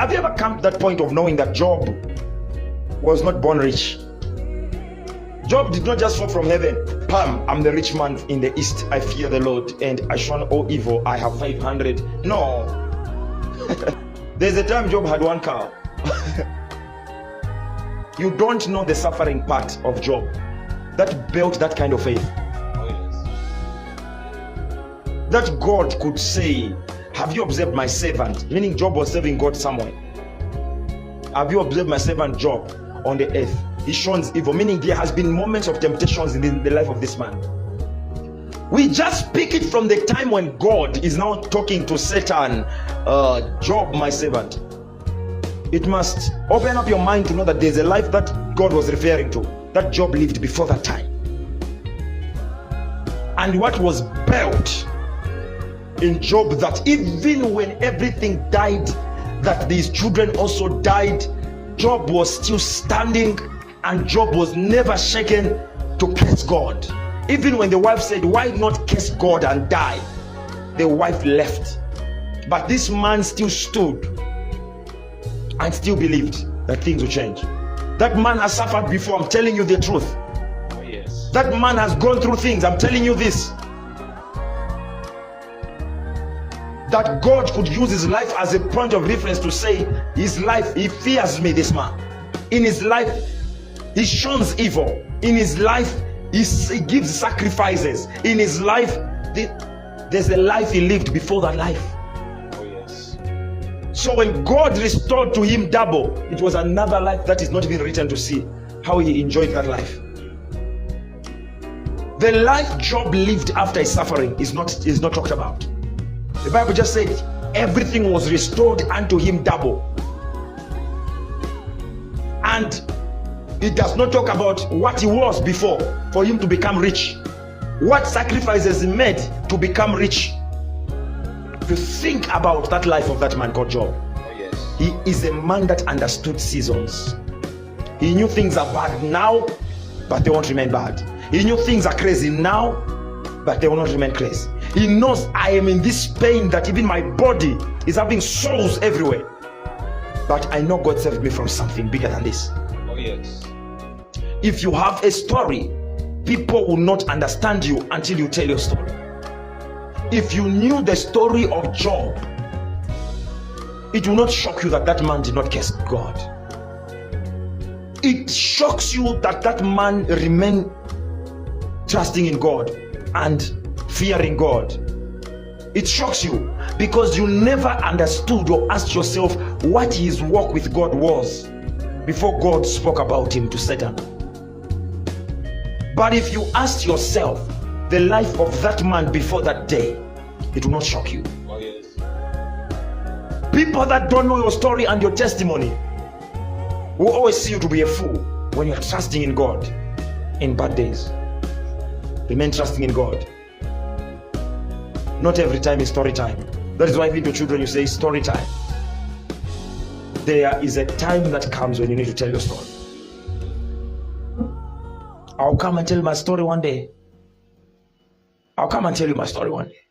Have you ever come to that point of knowing that Job was not born rich? Job did not just fall from heaven. Pam, I'm the rich man in the east. I fear the Lord and I shun all evil. I have 500. No. There's a time Job had 1 cow. You don't know the suffering part of Job that built that kind of faith. Oh, yes. That God could say, have you observed my servant? Meaning Job was serving God somewhere. Have you observed my servant Job on the earth? He shuns evil, meaning there has been moments of temptations in the life of this man. We just pick it from the time when God is now talking to Satan, Job, my servant. It must open up your mind to know that there's a life that God was referring to, that Job lived before that time. And what was built in Job, that even when everything died, that these children also died, Job was still standing, and Job was never shaken to curse God. Even when the wife said, why not curse God and die? The wife left. But this man still stood and still believed that things will change. That man has suffered before, I'm telling you the truth. Oh, yes. That man has gone through things, I'm telling you this. That God could use his life as a point of reference to say, his life, he fears me, this man. In his life, he shuns evil. In his life, he gives sacrifices. In his life, there's a life he lived before that life. Oh, yes. So when God restored to him double, it was another life that is not even written to see how he enjoyed that life. The life Job lived after his suffering is not talked about. The Bible just said everything was restored unto him double. And it does not talk about what he was before for him to become rich. What sacrifices he made to become rich. To think about that life of that man called Job. Oh, yes. He is a man that understood seasons. He knew things are bad now, but they won't remain bad. He knew things are crazy now, but they will not remain crazy. He knows I am in this pain that even my body is having sores everywhere. But I know God saved me from something bigger than this. Oh, yes. If you have a story, people will not understand you until you tell your story. If you knew the story of Job, it will not shock you that that man did not curse God. It shocks you that that man remained trusting in God and fearing God. It shocks you because you never understood or asked yourself what his walk with God was before God spoke about him to Satan. But if you asked yourself the life of that man before that day, it will not shock you. Oh, yes. People that don't know your story and your testimony will always see you to be a fool when you're trusting in God in bad days. Remain trusting in God. Not every time is story time. That is why even to children you say story time. There is a time that comes when you need to tell your story. I'll come and tell my story one day. I'll come and tell you my story one day.